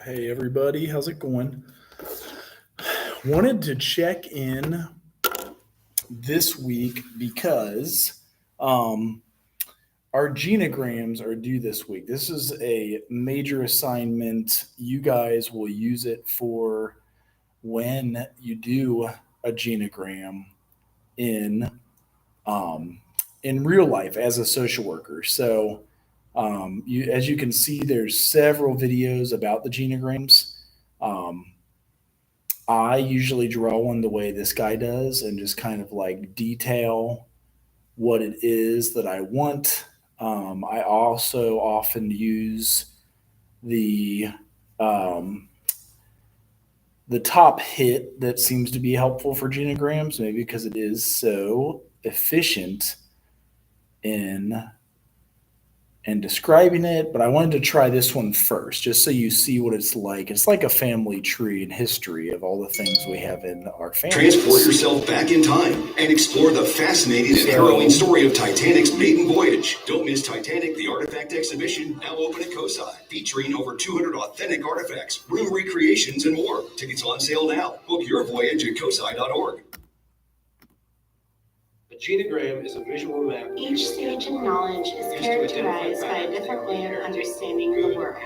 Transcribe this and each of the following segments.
Hey everybody, how's it going? Wanted to check in this week because um, our genograms are due this week. This is a major assignment. You guys will use it for when you do a genogram in um, in real life as a social worker. So, as you can see, there's several videos about the genograms. Um, I usually draw one the way this guy does and just kind of like detail what it is that I want. I also often use the um, the top hit that seems to be helpful for genograms, maybe because it is so efficient in and describing it, but I wanted to try this one first, just so you see what it's like. It's like a family tree and history of all the things we have in our family. Transport yourself back in time and explore the fascinating and harrowing story of Titanic's maiden voyage. Don't miss Titanic, the Artifact Exhibition, now open at COSI, featuring over 200 authentic artifacts, room recreations, and more. Tickets on sale now. Book your voyage at COSI.org. A genogram is a visual map. Each stage in knowledge is characterized by a different way of understanding the world.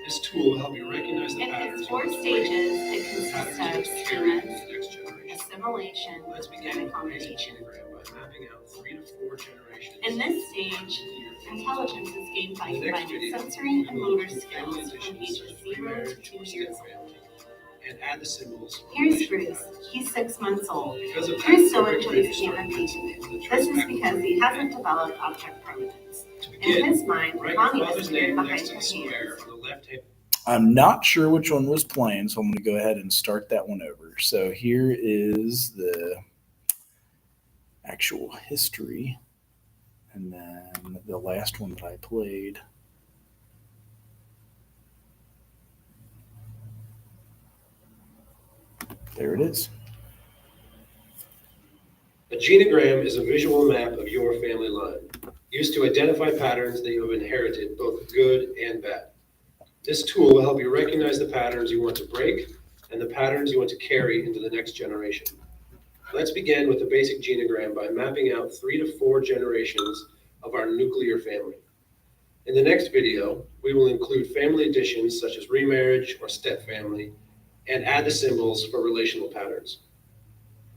This tool will help you recognize the In patterns. its 4 stages, it consists of schema, assimilation, Let's begin and with the basic accommodation. genogram by mapping out 3 to 4 generations. In this stage, intelligence is gained by In the next combining video, sensory and we will motor include family skills from additions ages such as 0 to remarriage 2 or years old. step-family, and add the symbols. for Here's relational Bruce. patterns. He's 6 months old. Because of Bruce that, still we recommend you enjoys start annotation. with the This trace is back because over he the hasn't head. developed object permanence. To In begin, his mind, write Bonnie your father's disappeared name behind next to her the square hands. on the left hand. I'm not sure which one was playing, so I'm going to go ahead and start that one over. So here is the actual history, and then the last one that I played. There it is. A genogram is a visual map of your family line, used to identify patterns that you have inherited, both good and bad. This tool will help you recognize the patterns you want to break and the patterns you want to carry into the next generation. Let's begin with the basic genogram by mapping out 3 to 4 generations of our nuclear family. In the next video, we will include family additions such as remarriage or step-family and add the symbols for relational patterns.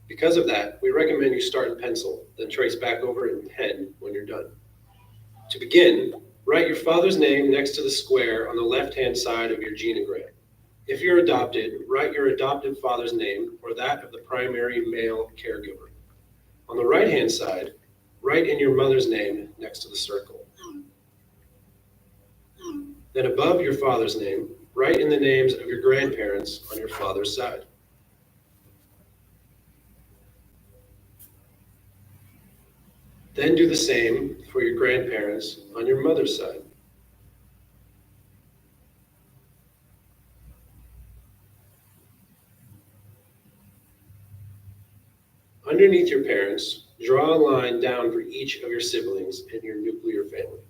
Because of that, we recommend you start in pencil, then trace back over in pen when you're done. To begin, write your father's name next to the square on the left-hand side of your genogram. If you're adopted, write your adopted father's name or that of the primary male caregiver. On the right-hand side, write in your mother's name next to the circle. Then above your father's name, write in the names of your grandparents on your father's side. Then do the same for your grandparents on your mother's side. Underneath your parents, draw a line down for each of your siblings in your nuclear family.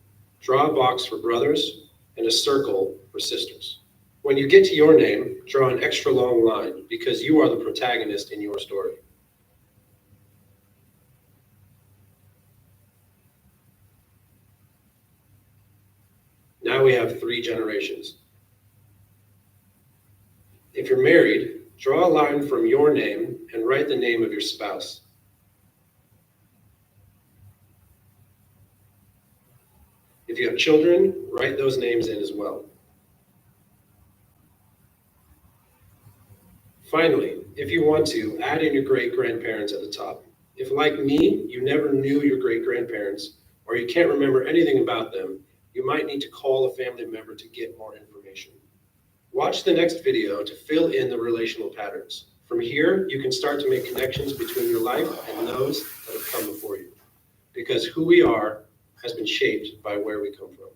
Draw a box for brothers and a circle for sisters. When you get to your name, draw an extra long line because you are the protagonist in your story. Now we have 3 generations. If you're married, draw a line from your name and write the name of your spouse. If you have children, write those names in as well. Finally, if you want to, add in your great-grandparents at the top. If, like me, you never knew your great-grandparents or you can't remember anything about them, you might need to call a family member to get more information. Watch the next video to fill in the relational patterns. From here, you can start to make connections between your life and those that have come before you, because who we are has been shaped by where we come from.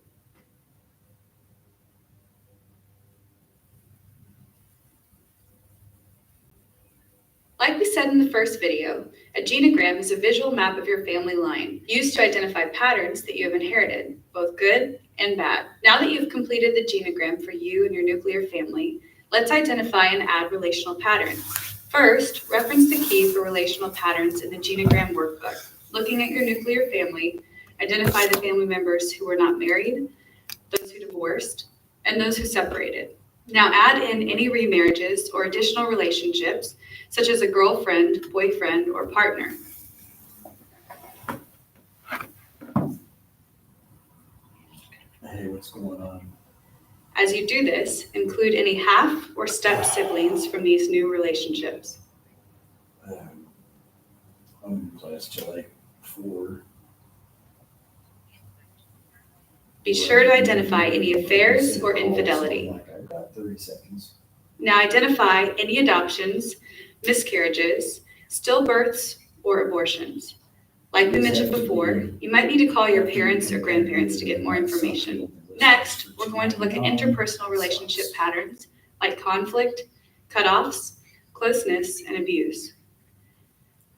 Like we said in the first video, a genogram is a visual map of your family line, used to identify patterns that you have inherited, both good and bad. Now that you've completed the genogram for you and your nuclear family, let's identify and add relational patterns. First, reference the key for relational patterns in the genogram workbook. Looking at your nuclear family, identify the family members who were not married, those who divorced, and those who separated. Now add in any remarriages or additional relationships, such as a girlfriend, boyfriend, or partner. Hey, what's going on? As you do this, include any half or step siblings from these new relationships. I'm in class till like 4. Be sure to identify any affairs or infidelity. I've got 30 seconds. Now identify any adoptions, miscarriages, stillbirths, or abortions. Like we mentioned before, you might need to call your parents or grandparents to get more information. Next, we're going to look at interpersonal relationship patterns like conflict, cutoffs, closeness, and abuse.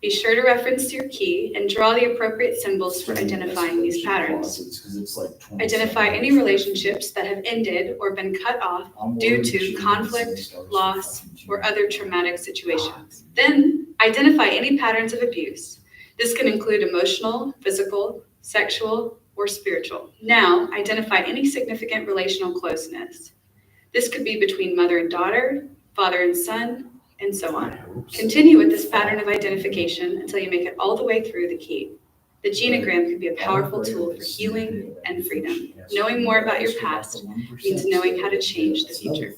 Be sure to reference your key and draw the appropriate symbols for identifying these patterns. Identify any relationships that have ended or been cut off due to conflict, loss, or other traumatic situations. Then, identify any patterns of abuse. This can include emotional, physical, sexual, or spiritual. Now, identify any significant relational closeness. This could be between mother and daughter, father and son, and so on. Continue with this pattern of identification until you make it all the way through the key. The genogram can be a powerful tool for healing and freedom. Knowing more about your past means knowing how to change the future.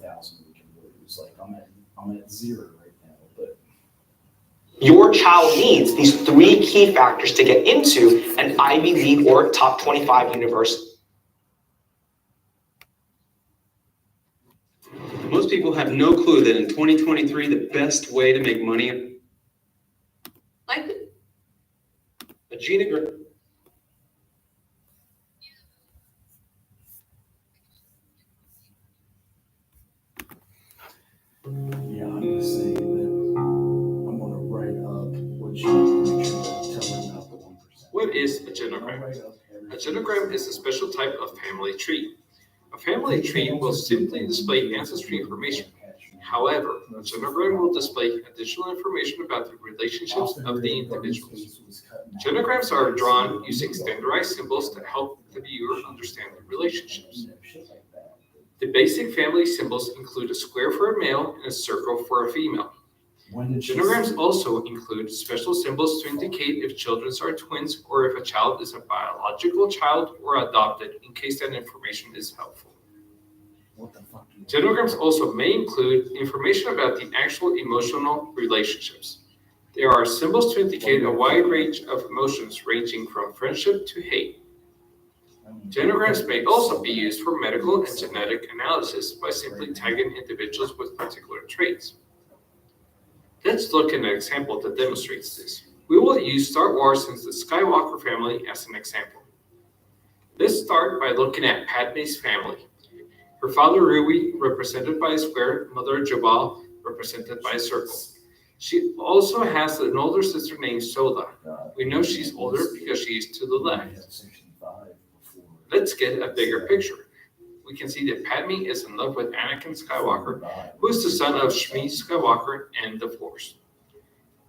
I'm at 0 right now, but Your child needs these 3 key factors to get into an Ivy League or top 25 university. Most people have no clue that in 2023, the best way to make money. Like A genogram. yeah, I'm just saying that I'm gonna write up what you make sure to tell her about the 1%. What is a I'll genogram? write up A everything. genogram is a special type of family tree. A family tree will simply display ancestry information. However, a genogram will display additional information about the relationships of the individuals. Genograms are drawn using standardized symbols to help the viewer understand the relationships. The basic family symbols include a square for a male and a circle for a female. Genograms also include special symbols to indicate if children are twins or if a child is a biological child or adopted, in case that information is helpful. What the fuck? Genograms also may include information about the actual emotional relationships. There are symbols to indicate a wide range of emotions ranging from friendship to hate. Genograms may also be used for medical and genetic analysis by simply tagging individuals with particular traits. Let's look at an example that demonstrates this. We will use Star Wars and the Skywalker family as an example. Let's start by looking at Padme's family. Her father Rui, represented by a square, mother Jabal, represented by a circle. She also has an older sister named Sola. We know she's older because she is to the left. Let's get a bigger picture. We can see that Padme is in love with Anakin Skywalker, who is the son of Shmi Skywalker and the Force.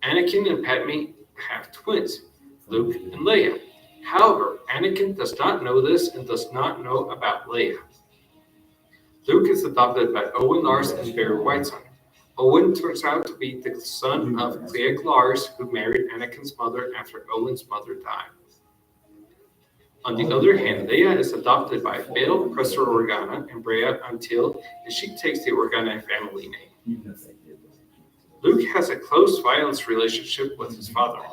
Anakin and Padme have twins, Luke and Leia. However, Anakin does not know this and does not know about Leia. Luke is adopted by Owen Lars and Barry Whiteson. Owen turns out to be the son of Cliegg Lars, who married Anakin's mother after Owen's mother died. On the other hand, Leia is adopted by Bail Presser Organa and Brea Until, and she takes the Organa family name. Luke has a close violence relationship with his father.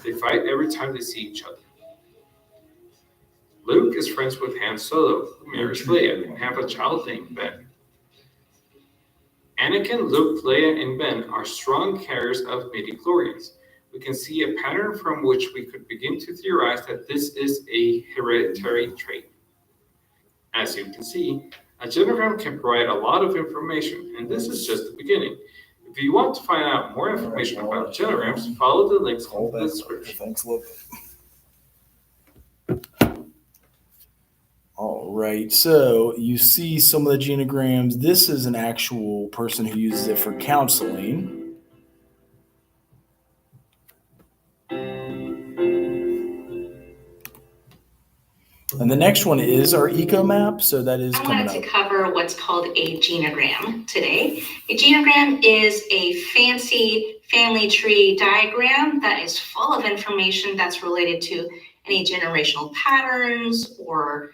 They fight every time they see each other. Luke is friends with Han Solo, who marries Leia, and have a child named Ben. Anakin, Luke, Leia, and Ben are strong carriers of midichlorians. We can see a pattern from which we could begin to theorize that this is a hereditary trait. As you can see, a genogram can provide a lot of information, and this is just the beginning. If you want to find out more information about genograms, follow the links in the description. Thanks, look. All right, so you see some of the genograms. This is an actual person who uses it for counseling. And the next one is our eco map, so that is I coming wanted up. to cover what's called a genogram today. A genogram is a fancy family tree diagram that is full of information that's related to any generational patterns or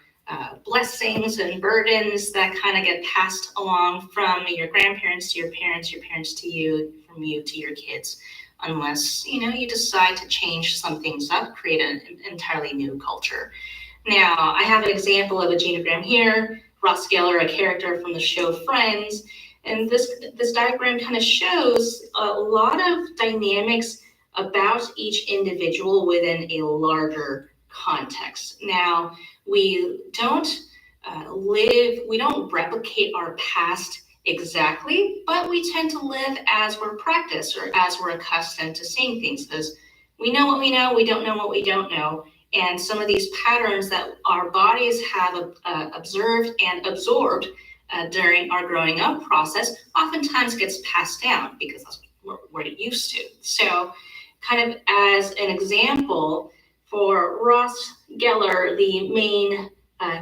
blessings and burdens that kind of get passed along from your grandparents to your parents to you, from you to your kids, unless you decide to change some things up, create an entirely new culture. Now, I have an example of a genogram here. Ross Geller, a character from the show Friends, and this diagram kind of shows a lot of dynamics about each individual within a larger context. Now, we don't replicate our past exactly, but we tend to live as we're practiced or as we're accustomed to seeing things, because we know what we know, we don't know what we don't know. And some of these patterns that our bodies have observed and absorbed during our growing up process oftentimes gets passed down because that's what we're used to. So kind of as an example, for Ross Geller, the main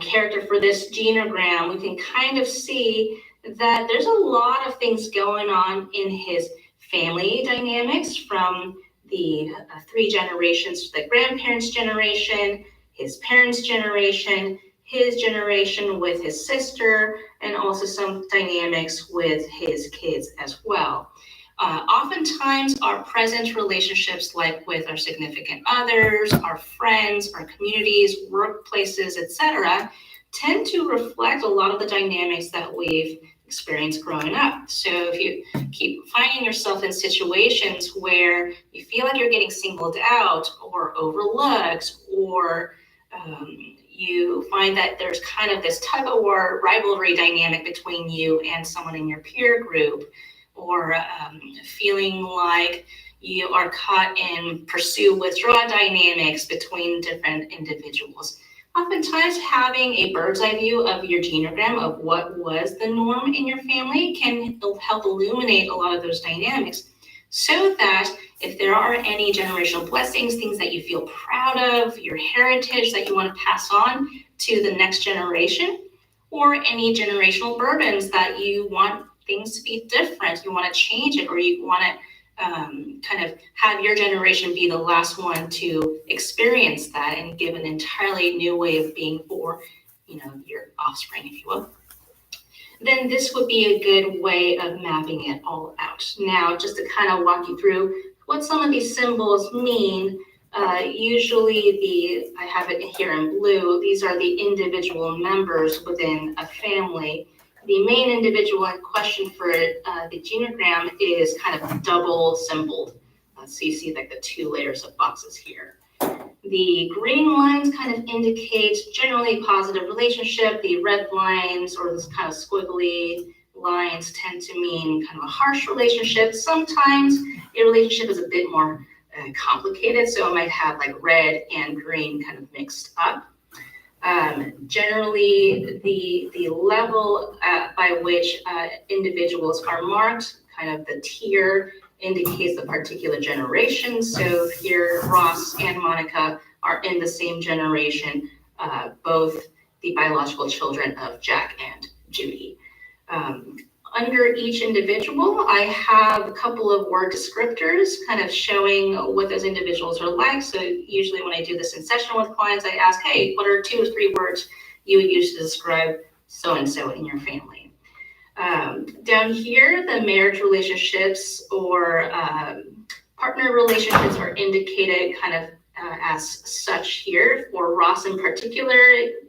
character for this genogram, we can kind of see that there's a lot of things going on in his family dynamics, from the three generations, the grandparents' generation, his parents' generation, his generation with his sister, and also some dynamics with his kids as well. Oftentimes, our present relationships, like with our significant others, our friends, our communities, workplaces, etc., tend to reflect a lot of the dynamics that we've experienced growing up. So if you keep finding yourself in situations where you feel like you're getting singled out or overlooked, or you find that there's kind of this tug of war rivalry dynamic between you and someone in your peer group, or feeling like you are caught in pursue-withdraw dynamics between different individuals. Oftentimes, having a bird's eye view of your genogram of what was the norm in your family can help illuminate a lot of those dynamics, so that if there are any generational blessings, things that you feel proud of, your heritage that you want to pass on to the next generation, or any generational burdens that you want things to be different, you want to change it, or you want to kind of have your generation be the last one to experience that and give an entirely new way of being for, your offspring, if you will, then this would be a good way of mapping it all out. Now, just to kind of walk you through what some of these symbols mean, usually I have it here in blue, these are the individual members within a family. The main individual in question for the genogram is kind of double symboled. So you see like the two layers of boxes here. The green lines kind of indicate generally positive relationship. The red lines, or this kind of squiggly lines, tend to mean kind of a harsh relationship. Sometimes a relationship is a bit more complicated, so it might have like red and green kind of mixed up. Generally, the level by which individuals are marked, kind of the tier, indicates the particular generation. So here, Ross and Monica are in the same generation, both the biological children of Jack and Judy. Under each individual, I have a couple of word descriptors kind of showing what those individuals are like. So usually when I do this in session with clients, I ask, hey, what are 2 or 3 words you would use to describe so-and-so in your family? Down here, the marriage relationships or partner relationships are indicated kind of as such here. For Ross in particular,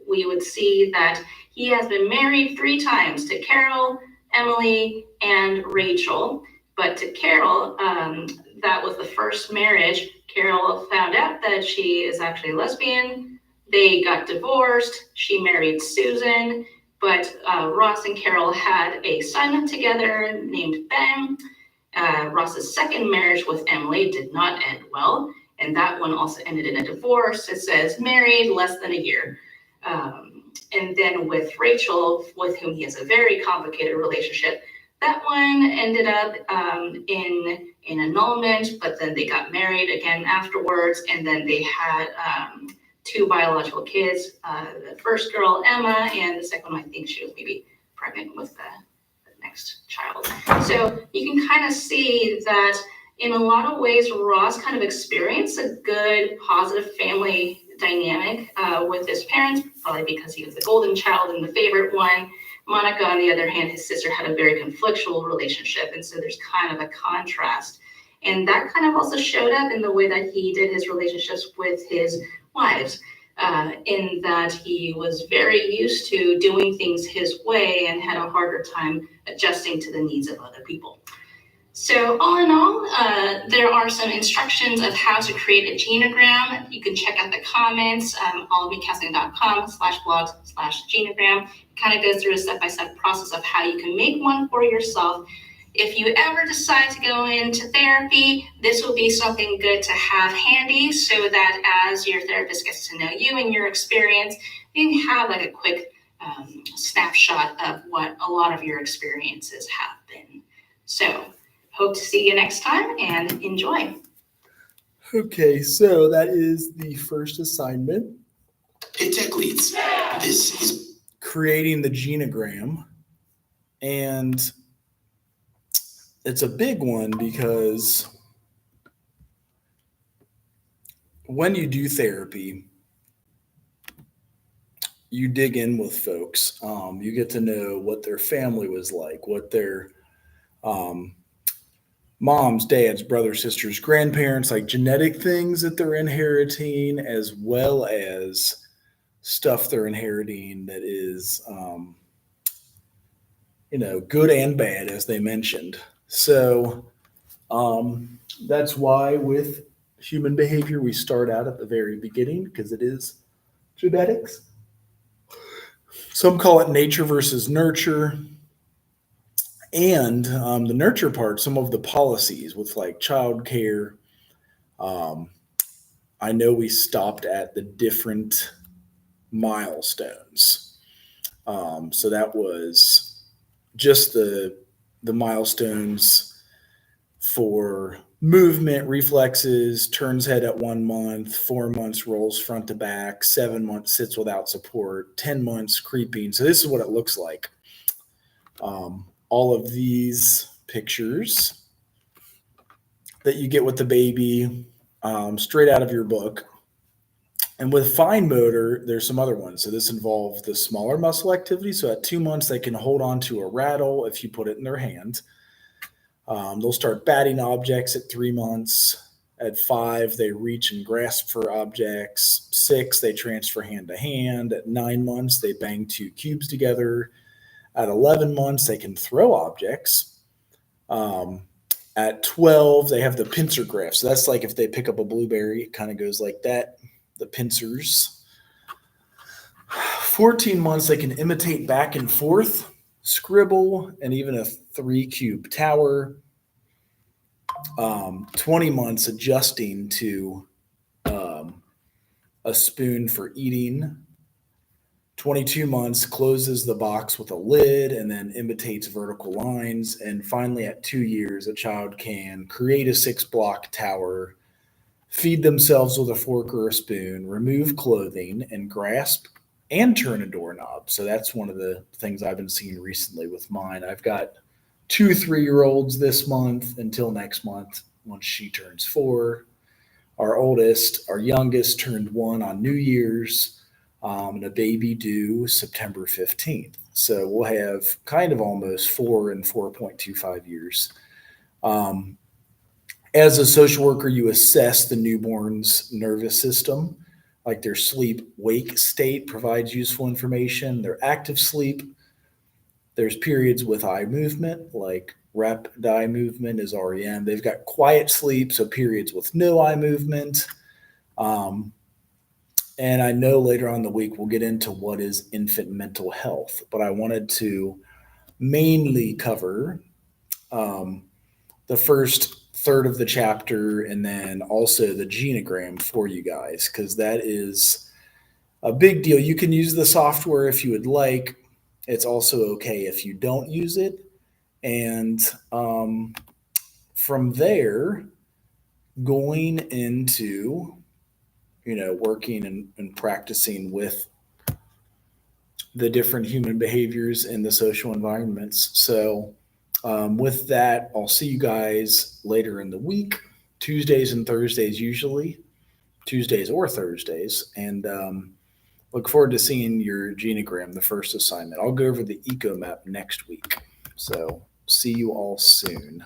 we would see that he has been married 3 times to Carol, Emily, and Rachel. But to Carol, that was the first marriage. Carol found out that she is actually lesbian. They got divorced. She married Susan, but Ross and Carol had a son together named Ben. Ross's second marriage with Emily did not end well, and that one also ended in a divorce. It says married less than a year. And then with Rachel, with whom he has a very complicated relationship, that one ended up in annulment, but then they got married again afterwards, and then they had 2 biological kids. The first girl, Emma, and the second one, I think she was maybe pregnant with the next child. So you can kind of see that in a lot of ways, Ross kind of experienced a good, positive family dynamic with his parents, probably because he was the golden child and the favorite one. Monica, on the other hand, his sister, had a very conflictual relationship, and so there's kind of a contrast. And that kind of also showed up in the way that he did his relationships with his wives, in that he was very used to doing things his way and had a harder time adjusting to the needs of other people. So all in all, there are some instructions of how to create a genogram. You can check out the comments, allofmecounseling.com/blogs/genogram. Kind of goes through a step-by-step process of how you can make one for yourself. If you ever decide to go into therapy, this will be something good to have handy so that as your therapist gets to know you and your experience, you can have like a quick snapshot of what a lot of your experiences have been. So hope to see you next time and enjoy. Okay, so that is the first assignment. Hey, Tech Leads. This is Creating the genogram. And it's a big one because when you do therapy, you dig in with folks. You get to know what their family was like, what their moms, dads, brothers, sisters, grandparents, like genetic things that they're inheriting, as well as stuff they're inheriting that is, good and bad, as they mentioned. So that's why with human behavior, we start out at the very beginning because it is genetics. Some call it nature versus nurture. And the nurture part, some of the policies with like childcare. I know we stopped at the different milestones. So that was just the milestones for movement, reflexes, turns head at 1 month, 4 months rolls front to back, 7 months sits without support, 10 months creeping. So this is what it looks like. All of these pictures that you get with the baby straight out of your book. And with fine motor, there's some other ones. So this involves the smaller muscle activity. So at 2 months, they can hold on to a rattle if you put it in their hand. They'll start batting objects at 3 months. At 5, they reach and grasp for objects. 6, they transfer hand to hand. At 9 months, they bang 2 cubes together. At 11 months, they can throw objects. At 12, they have the pincer grasp. So that's like if they pick up a blueberry, it kind of goes like that, the pincers. 14 months, they can imitate back and forth, scribble, and even a 3-cube tower. 20 months, adjusting to a spoon for eating. 22 months, closes the box with a lid and then imitates vertical lines. And finally, at 2 years, a child can create a 6-block tower, feed themselves with a fork or a spoon, remove clothing, and grasp and turn a doorknob. So that's one of the things I've been seeing recently with mine. I've got 2 3-year-olds this month until next month once she turns 4. Our youngest turned 1 on New Year's. And a baby due September 15th. So we'll have kind of almost 4 and 4.25 years. As a social worker, you assess the newborn's nervous system, like their sleep-wake state provides useful information. Their active sleep, there's periods with eye movement, like rapid eye movement is REM. They've got quiet sleep, so periods with no eye movement. And I know later on in the week, we'll get into what is infant mental health, but I wanted to mainly cover the first third of the chapter and then also the genogram for you guys, because that is a big deal. You can use the software if you would like. It's also okay if you don't use it. And from there, going into, working and practicing with the different human behaviors in the social environments. So with that, I'll see you guys later in the week, Tuesdays and Thursdays usually, Tuesdays or Thursdays. And look forward to seeing your genogram, the first assignment. I'll go over the eco map next week. So see you all soon.